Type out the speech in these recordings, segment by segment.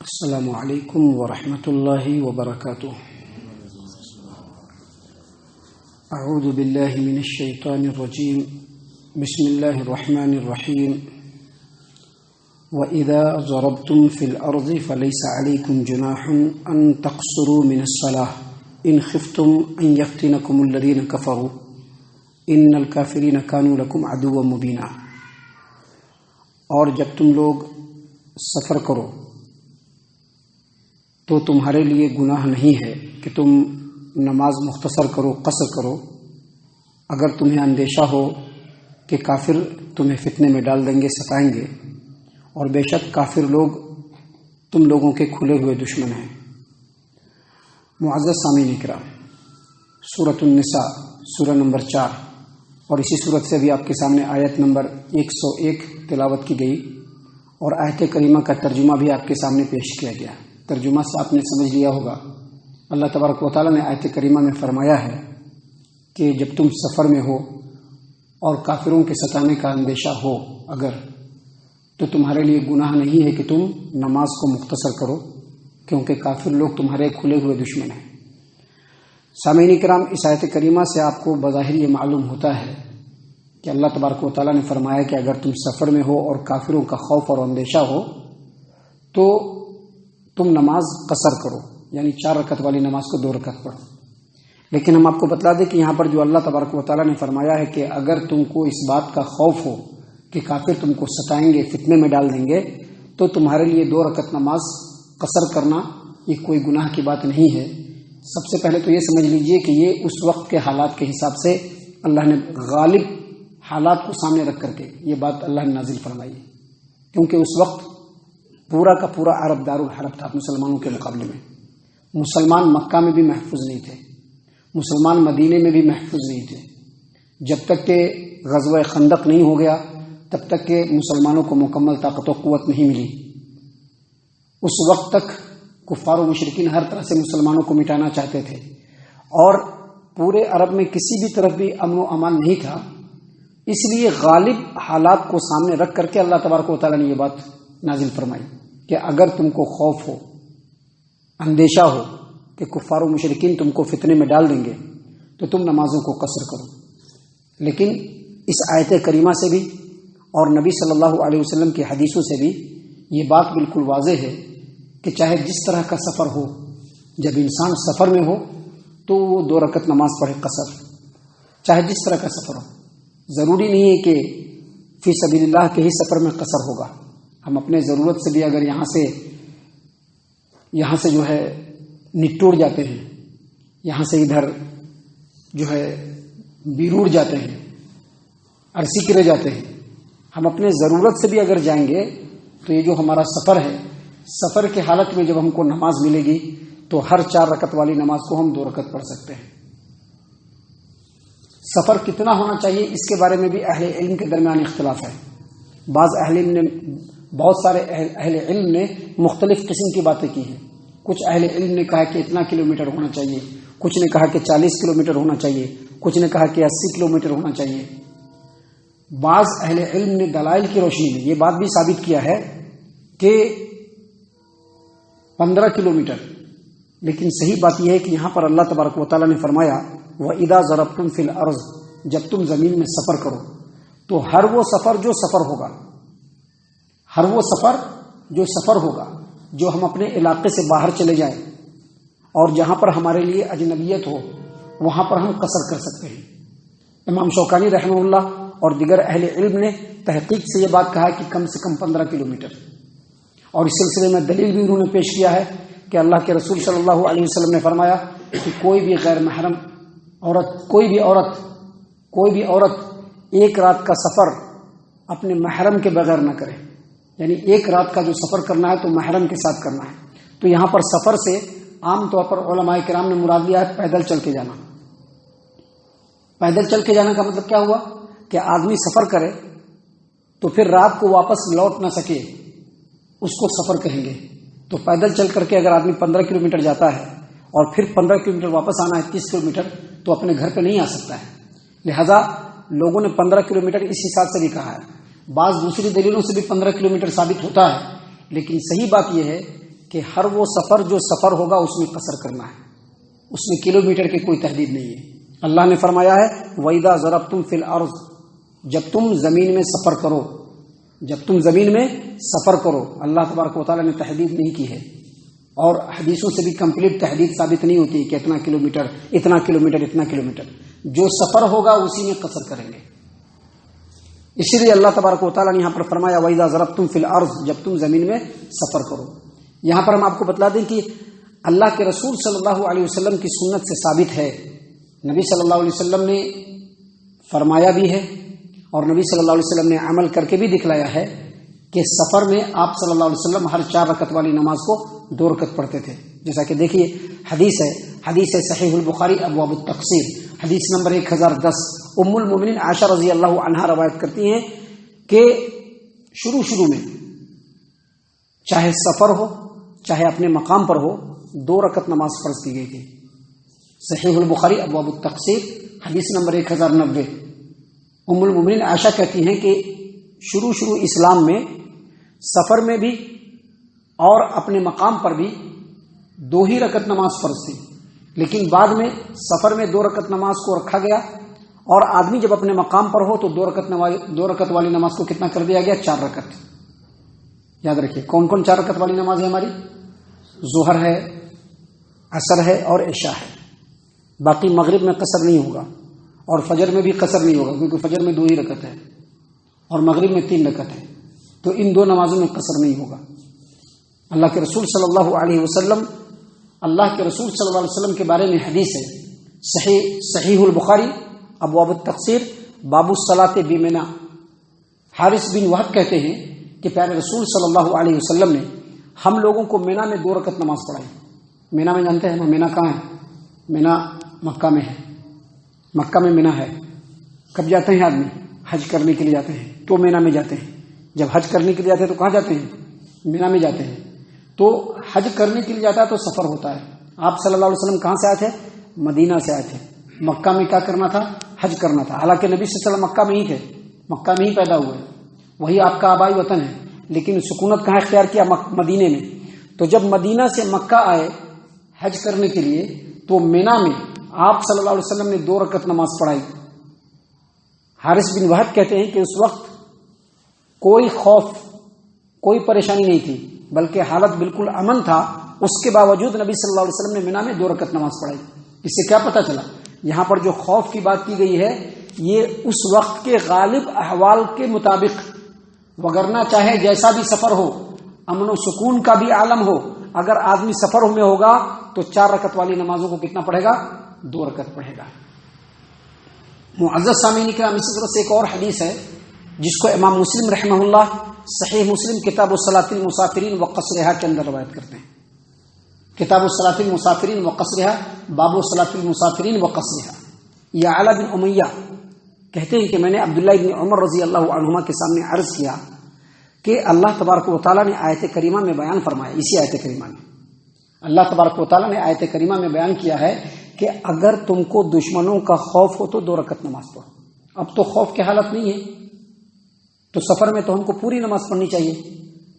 السلام علیکم ورحمۃ اللہ وبرکاتہ۔ اعوذ باللہ من الشیطان الرجیم، بسم اللہ الرحمن الرحیم۔ وَإِذَا ضَرَبْتُمْ فِي الْأَرْضِ فَلَيْسَ عَلَيْكُمْ جُنَاحٌ أَن تَقْصُرُوا مِنَ الصَّلَاةِ إِنْ خِفْتُمْ أَن يَفْتِنَكُمُ الَّذِينَ كَفَرُوا إِنَّ الْكَافِرِينَ كَانُوا لَكُمْ عَدُوًّا مُبِينًا۔ اور جب تم لوگ سفر کرو تو تمہارے لیے گناہ نہیں ہے کہ تم نماز مختصر کرو، قصر کرو، اگر تمہیں اندیشہ ہو کہ کافر تمہیں فتنے میں ڈال دیں گے، ستائیں گے، اور بے شک کافر لوگ تم لوگوں کے کھلے ہوئے دشمن ہیں۔ معزز سامعین کرام، سورۃ النساء سورہ نمبر 4 اور اسی سورت سے بھی آپ کے سامنے آیت نمبر 101 تلاوت کی گئی، اور آیت کریمہ کا ترجمہ بھی آپ کے سامنے پیش کیا گیا۔ ترجمہ سے آپ نے سمجھ لیا ہوگا، اللہ تبارک و تعالیٰ نے آیت کریمہ میں فرمایا ہے کہ جب تم سفر میں ہو اور کافروں کے ستانے کا اندیشہ ہو اگر، تو تمہارے لیے گناہ نہیں ہے کہ تم نماز کو مختصر کرو، کیونکہ کافر لوگ تمہارے کھلے ہوئے دشمن ہیں۔ سامعین کرام، اس آیت کریمہ سے آپ کو بظاہر یہ معلوم ہوتا ہے کہ اللہ تبارک و تعالیٰ نے فرمایا کہ اگر تم سفر میں ہو اور کافروں کا خوف اور اندیشہ ہو تو تم نماز قصر کرو، یعنی 4 رکعت والی نماز کو 2 رکعت پڑھو۔ لیکن ہم آپ کو بتلا دیں کہ یہاں پر جو اللہ تبارک و تعالیٰ نے فرمایا ہے کہ اگر تم کو اس بات کا خوف ہو کہ کافر تم کو ستائیں گے، فتنے میں ڈال دیں گے، تو تمہارے لیے 2 رکعت نماز قصر کرنا یہ کوئی گناہ کی بات نہیں ہے۔ سب سے پہلے تو یہ سمجھ لیجئے کہ یہ اس وقت کے حالات کے حساب سے اللہ نے غالب حالات کو سامنے رکھ کر کے یہ بات اللہ نے نازل فرمائی، کیونکہ اس وقت پورا کا پورا عرب دارالحرب تھا مسلمانوں کے مقابلے میں۔ مسلمان مکہ میں بھی محفوظ نہیں تھے، مسلمان مدینے میں بھی محفوظ نہیں تھے۔ جب تک کہ غزوہ خندق نہیں ہو گیا تب تک کہ مسلمانوں کو مکمل طاقت و قوت نہیں ملی۔ اس وقت تک کفار و مشرکین ہر طرح سے مسلمانوں کو مٹانا چاہتے تھے، اور پورے عرب میں کسی بھی طرف بھی امن و امان نہیں تھا۔ اس لیے غالب حالات کو سامنے رکھ کر کے اللہ تبارک و تعالیٰ نے یہ بات نازل فرمائی کہ اگر تم کو خوف ہو، اندیشہ ہو کہ کفار و مشرکین تم کو فتنے میں ڈال دیں گے، تو تم نمازوں کو قصر کرو۔ لیکن اس آیت کریمہ سے بھی اور نبی صلی اللہ علیہ وسلم کی حدیثوں سے بھی یہ بات بالکل واضح ہے کہ چاہے جس طرح کا سفر ہو، جب انسان سفر میں ہو تو وہ 2 رکعت نماز پڑھے قصر، چاہے جس طرح کا سفر ہو۔ ضروری نہیں ہے کہ فی سبیل اللہ کے ہی سفر میں قصر ہوگا۔ ہم اپنے ضرورت سے بھی اگر یہاں سے جو ہے نٹور جاتے ہیں، یہاں سے ادھر جو ہے بیرور جاتے ہیں، عرسی کرے جاتے ہیں، ہم اپنے ضرورت سے بھی اگر جائیں گے تو یہ جو ہمارا سفر ہے، سفر کی حالت میں جب ہم کو نماز ملے گی تو ہر 4 رکعت والی نماز کو ہم 2 رکعت پڑھ سکتے ہیں۔ سفر کتنا ہونا چاہیے اس کے بارے میں بھی اہل علم کے درمیان اختلاف ہے۔ بہت سارے اہل علم نے مختلف قسم کی باتیں کی ہیں۔ کچھ اہل علم نے کہا کہ اتنا کلومیٹر ہونا چاہیے، کچھ نے کہا کہ 40 کلومیٹر ہونا چاہیے، کچھ نے کہا کہ 80 کلومیٹر ہونا چاہیے۔ بعض اہل علم نے دلائل کی روشنی میں یہ بات بھی ثابت کیا ہے کہ 15 کلومیٹر، لیکن صحیح بات یہ ہے کہ یہاں پر اللہ تبارک و تعالیٰ نے فرمایا وَإِذَا ضَرَبْتُمْ فِي الْأَرْضِ، جب تم زمین میں سفر کرو تو ہر وہ سفر جو سفر ہوگا جو ہم اپنے علاقے سے باہر چلے جائیں اور جہاں پر ہمارے لیے اجنبیت ہو وہاں پر ہم قصر کر سکتے ہیں۔ امام شوکانی رحمہ اللہ اور دیگر اہل علم نے تحقیق سے یہ بات کہا کہ کم سے کم 15 کلومیٹر، اور اس سلسلے میں دلیل بھی انہوں نے پیش کیا ہے کہ اللہ کے رسول صلی اللہ علیہ وسلم نے فرمایا کہ کوئی بھی غیر محرم عورت، کوئی بھی عورت 1 رات کا سفر اپنے محرم کے بغیر نہ کرے، یعنی 1 رات کا جو سفر کرنا ہے تو محرم کے ساتھ کرنا ہے۔ تو یہاں پر سفر سے عام طور پر علماء کرام نے مراد لیا ہے پیدل چل کے جانا۔ پیدل چل کے جانا کا مطلب کیا ہوا کہ آدمی سفر کرے تو پھر رات کو واپس لوٹ نہ سکے، اس کو سفر کہیں گے۔ تو پیدل چل کر کے اگر آدمی 15 کلومیٹر جاتا ہے اور پھر 15 کلومیٹر واپس آنا ہے 30 کلومیٹر، تو اپنے گھر پہ نہیں آ سکتا ہے۔ لہذا لوگوں نے 15 کلومیٹر اس حساب سے بھی کہا ہے۔ بعض دوسری دلیلوں سے بھی 15 کلومیٹر ثابت ہوتا ہے، لیکن صحیح بات یہ ہے کہ ہر وہ سفر جو سفر ہوگا اس میں قصر کرنا ہے، اس میں کلومیٹر کی کوئی تحدید نہیں ہے۔ اللہ نے فرمایا ہے وَإِذَا ضَرَبْتُمْ فِي الْأَرْضِ، جب تم زمین میں سفر کرو، جب تم زمین میں سفر کرو، اللہ تبارک و تعالیٰ نے تحدید نہیں کی ہے، اور حدیثوں سے بھی کمپلیٹ تحدید ثابت نہیں ہوتی کہ اتنا کلومیٹر اتنا کلومیٹر اتنا کلومیٹر، جو سفر ہوگا اسی میں قصر کریں گے۔ اسی لیے اللہ تبارک و تعالیٰ نے یہاں پر فرمایا وَإِذَا ضَرَبْتُمْ فِي الْأَرْضِ، جب تم زمین میں سفر کرو۔ یہاں پر ہم آپ کو بتلا دیں کہ اللہ کے رسول صلی اللہ علیہ وسلم کی سنت سے ثابت ہے، نبی صلی اللہ علیہ وسلم نے فرمایا بھی ہے اور نبی صلی اللہ علیہ وسلم نے عمل کر کے بھی دکھلایا ہے کہ سفر میں آپ صلی اللہ علیہ وسلم ہر 4 رکعت والی نماز کو 2 رکعت پڑھتے تھے، جیسا کہ دیکھیے حدیث ہے صحیح البخاری ابواب التقصیر، حدیث نمبر 1010۔ ام المومنین عائشہ رضی اللہ عنہا روایت کرتی ہیں کہ شروع میں چاہے سفر ہو چاہے اپنے مقام پر ہو 2 رکعت نماز فرض کی گئی تھی۔ صحیح البخاری ابواب التقصیر حدیث نمبر 1090۔ ام المومنین عائشہ کہتی ہیں کہ شروع اسلام میں سفر میں بھی اور اپنے مقام پر بھی 2 ہی رکعت نماز فرض تھی، لیکن بعد میں سفر میں 2 رکعت نماز کو رکھا گیا، اور آدمی جب اپنے مقام پر ہو تو 2 رکعت والی نماز کو کتنا کر دیا گیا؟ 4 رکعت۔ یاد رکھیے کون کون 4 رکعت والی نماز ہے ہماری؟ ظہر ہے، عصر ہے اور عشاء ہے۔ باقی مغرب میں قصر نہیں ہوگا اور فجر میں بھی قصر نہیں ہوگا، کیونکہ فجر میں 2 ہی رکعت ہے اور مغرب میں 3 رکعت ہے، تو ان 2 نمازوں میں قصر نہیں ہوگا۔ اللہ کے رسول صلی اللہ علیہ وسلم کے بارے میں حدیث ہے صحیح البخاری ابواب التقصیر باب الصلاۃ بمنی۔ حارث بن وہب کہتے ہیں کہ پیارے رسول صلی اللہ علیہ وسلم نے ہم لوگوں کو مینا میں 2 رکعت نماز پڑھائی۔ مینا میں جانتے ہیں مینا کہاں ہے؟ مینا مکہ میں ہے، مکہ میں مینا ہے۔ کب جاتے ہیں آدمی؟ حج کرنے کے لیے جاتے ہیں تو مینا میں جاتے ہیں۔ جب حج کرنے کے لیے جاتے ہیں تو کہاں جاتے ہیں؟ مینا میں جاتے ہیں۔ تو حج کرنے کے لیے جاتا ہے تو سفر ہوتا ہے۔ آپ صلی اللہ علیہ وسلم کہاں سے آئے تھے؟ مدینہ سے آئے تھے۔ مکہ میں کیا کرنا تھا؟ حج کرنا تھا۔ حالانکہ نبی صلی اللہ علیہ وسلم مکہ میں ہی تھے، مکہ میں ہی پیدا ہوئے، وہی آپ کا آبائی وطن ہے، لیکن سکونت کہاں اختیار کیا؟ مدینے میں۔ تو جب مدینہ سے مکہ آئے حج کرنے کے لیے تو مینا میں آپ صلی اللہ علیہ وسلم نے 2 رکعت نماز پڑھائی۔ حارث بن وہب کہتے ہیں کہ اس وقت کوئی خوف کوئی پریشانی نہیں تھی، بلکہ حالت بالکل امن تھا، اس کے باوجود نبی صلی اللہ علیہ وسلم نے مینا میں 2 رکعت نماز پڑھائی۔ اس سے کیا پتہ چلا؟ یہاں پر جو خوف کی بات کی گئی ہے یہ اس وقت کے غالب احوال کے مطابق، وگرنہ چاہے جیسا بھی سفر ہو، امن و سکون کا بھی عالم ہو، اگر آدمی سفر میں ہوگا تو 4 رکعت والی نمازوں کو کتنا پڑھے گا؟ 2 رکعت پڑھے گا۔ معزز سامعین کرام، اسی طرح سے ایک اور حدیث ہے جس کو امام مسلم رحمہ اللہ صحیح مسلم کتاب الصلاۃ المسافرین وقصرها کے اندر روایت کرتے ہیں۔ کتاب الصلاۃ المسافرین وقصرها باب الصلاۃ المسافرین وقصرها۔ یہ اعلیٰ بن امیہ کہتے ہیں کہ میں نے عبداللہ بن عمر رضی اللہ عنہما کے سامنے عرض کیا کہ اللہ تبارک و تعالیٰ نے آیت کریمہ میں بیان فرمایا، اسی آیت کریمہ میں اللہ تبارک و تعالیٰ نے آیت کریمہ میں بیان کیا ہے کہ اگر تم کو دشمنوں کا خوف ہو تو 2 رکعت نماز پڑھو۔ اب تو خوف کی حالت نہیں ہے، تو سفر میں تو ہم کو پوری نماز پڑھنی چاہیے۔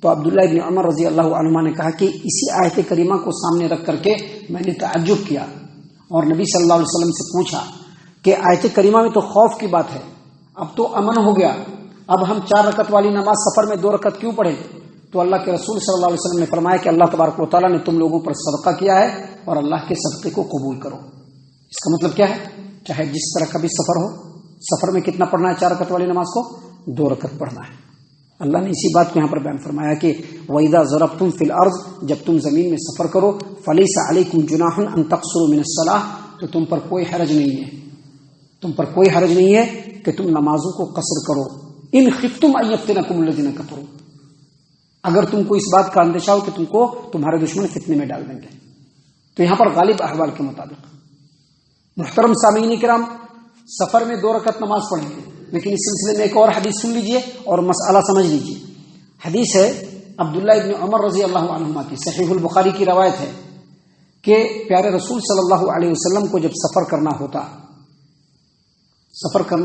تو عبداللہ ابن عمر رضی اللہ عنہما نے کہا کہ اسی آیت کریمہ کو سامنے رکھ کر کے میں نے تعجب کیا اور نبی صلی اللہ علیہ وسلم سے پوچھا کہ آیت کریمہ میں تو خوف کی بات ہے، اب تو امن ہو گیا، اب ہم 4 رکعت والی نماز سفر میں 2 رکعت کیوں پڑھیں؟ تو اللہ کے رسول صلی اللہ علیہ وسلم نے فرمایا کہ اللہ تبارک و تعالیٰ نے تم لوگوں پر صدقہ کیا ہے اور اللہ کے صدقے کو قبول کرو۔ اس کا مطلب کیا ہے؟ چاہے جس طرح کا بھی سفر ہو، سفر میں کتنا پڑھنا ہے؟ 4 رکعت والی نماز کو 2 رکعت پڑھنا ہے۔ اللہ نے اسی بات کو یہاں پر بیان فرمایا کہ وَإِذَا ضَرَبْتُمْ فِي الْأَرْضِ، جب تم زمین میں سفر کرو، فَلَيْسَ عَلَيْكُمْ جُنَاحٌ أَن تَقْصُرُوا مِنَ الصَّلَاةِ، تو تم پر کوئی حرج نہیں ہے، تم پر کوئی حرج نہیں ہے کہ تم نمازوں کو قصر کرو۔ إِنْ خِفْتُمْ أَن يَفْتِنَكُمُ الَّذِينَ كَفَرُوا، اگر تم کو اس بات کا اندیشہ ہو کہ تم کو تمہارے دشمن فتنے میں ڈال دیں گے۔ تو یہاں پر غالب احوال کے مطابق محترم سامعین کرام سفر میں 2 رکعت نماز پڑھیں گے، لیکن اس سلسلے میں ایک اور حدیث سن لیجئے اور مسئلہ سمجھ لیجئے۔ حدیث ہے عبداللہ ابن عمر رضی اللہ عنہما کی، صحیح البخاری کی روایت ہے کہ پیارے رسول صلی اللہ علیہ وسلم کو جب سفر کرنا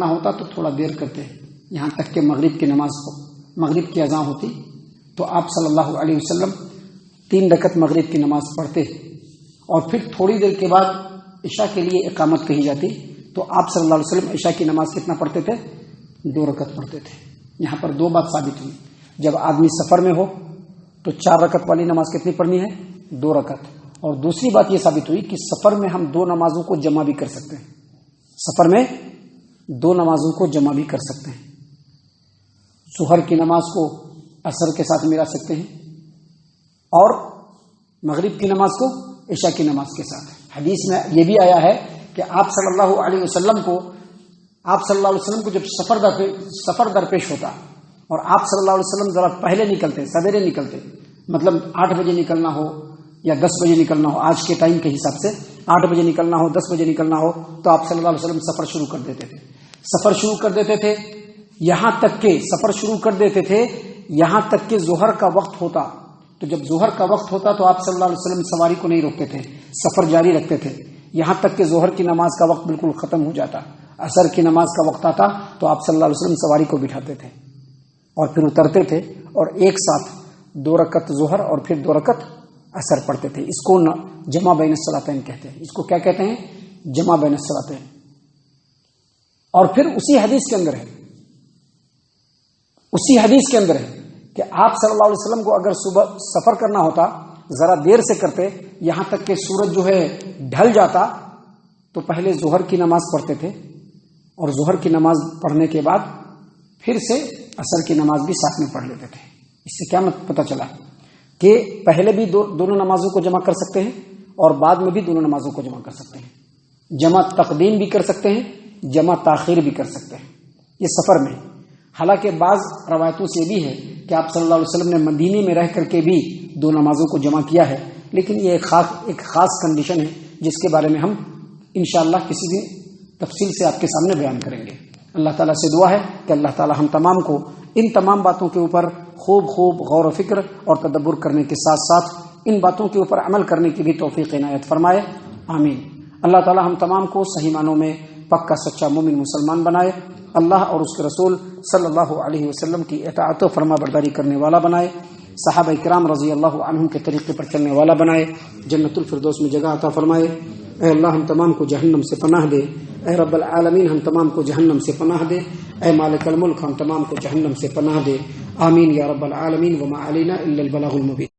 ہوتا تو تھوڑا دیر کرتے، یہاں تک کہ مغرب کی نماز کو، مغرب کی اذان ہوتی تو آپ صلی اللہ علیہ وسلم 3 رکعت مغرب کی نماز پڑھتے اور پھر تھوڑی دیر کے بعد عشاء کے لیے اقامت کہی جاتی تو آپ صلی اللہ علیہ وسلم عشاء کی نماز کتنا پڑھتے تھے؟ 2 رکعت پڑھتے تھے۔ یہاں پر 2 بات ثابت ہوئی، جب آدمی سفر میں ہو تو 4 رکعت والی نماز کتنی پڑھنی ہے؟ 2 رکعت۔ اور دوسری بات یہ ثابت ہوئی کہ سفر میں ہم 2 نمازوں کو جمع بھی کر سکتے ہیں، سفر میں 2 نمازوں کو جمع بھی کر سکتے ہیں، ظہر کی نماز کو عصر کے ساتھ ملا سکتے ہیں اور مغرب کی نماز کو عشاء کی نماز کے ساتھ۔ حدیث میں یہ بھی آیا ہے کہ آپ صلی اللہ علیہ وسلم کو جب سفر درپیش ہوتا اور آپ صلی اللہ علیہ وسلم ذرا پہلے نکلتے، سویرے نکلتے، مطلب 8 بجے نکلنا ہو یا 10 بجے نکلنا ہو، آج کے ٹائم کے حساب سے 8 بجے نکلنا ہو، 10 بجے نکلنا ہو، تو آپ صلی اللہ علیہ وسلم سفر شروع کر دیتے تھے، یہاں تک کہ ظہر کا وقت ہوتا۔ تو جب ظہر کا وقت ہوتا تو آپ صلی اللہ علیہ وسلم سواری کو نہیں روکتے تھے، سفر جاری رکھتے تھے یہاں تک کہ ظہر کی نماز کا وقت بالکل ختم ہو جاتا، عصر کی نماز کا وقت آتا تو آپ صلی اللہ علیہ وسلم سواری کو بٹھاتے تھے اور پھر اترتے تھے اور ایک ساتھ 2 رکعت ظہر اور پھر 2 رکعت عصر پڑھتے تھے۔ اس کو جمع بین الصلاتین کہتے ہیں۔ اس کو کیا کہتے ہیں؟ جمع بین الصلاتین۔ اور پھر اسی حدیث کے اندر ہے کہ آپ صلی اللہ علیہ وسلم کو اگر صبح سفر کرنا ہوتا ذرا دیر سے کرتے، یہاں تک کہ سورج جو ہے ڈھل جاتا تو پہلے ظہر کی نماز پڑھتے تھے اور ظہر کی نماز پڑھنے کے بعد پھر سے عصر کی نماز بھی ساتھ میں پڑھ لیتے تھے۔ اس سے کیا پتہ چلا کہ پہلے بھی دونوں نمازوں کو جمع کر سکتے ہیں اور بعد میں بھی دونوں نمازوں کو جمع کر سکتے ہیں، جمع تقدیم بھی کر سکتے ہیں، جمع تاخیر بھی کر سکتے ہیں، یہ سفر میں۔ حالانکہ بعض روایتوں سے بھی ہے کہ آپ صلی اللہ علیہ وسلم نے مدینے میں رہ کر کے بھی 2 نمازوں کو جمع کیا ہے، لیکن یہ ایک خاص کنڈیشن ہے جس کے بارے میں ہم انشاءاللہ کسی دن تفصیل سے آپ کے سامنے بیان کریں گے۔ اللہ تعالیٰ سے دعا ہے کہ اللہ تعالیٰ ہم تمام کو ان تمام باتوں کے اوپر خوب غور و فکر اور تدبر کرنے کے ساتھ ساتھ ان باتوں کے اوپر عمل کرنے کی بھی توفیق عنایت فرمائے، آمین۔ اللہ تعالیٰ ہم تمام کو صحیح معنوں میں پکا سچا مومن مسلمان بنائے، اللہ اور اس کے رسول صلی اللہ علیہ وسلم کی اطاعت و فرما برداری کرنے والا بنائے، صحابہ کرام رضی اللہ عنہم کے طریقے پر چلنے والا بنائے، جنت الفردوس میں جگہ عطا فرمائے۔ اے اللہ ہم تمام کو جہنم سے پناہ دے، اے رب العالمین ہم تمام کو جہنم سے پناہ دے، اے مالک الملک ہم تمام کو جہنم سے پناہ دے، آمین یا رب العالمین۔ وما علینا الا البلاغ المبین۔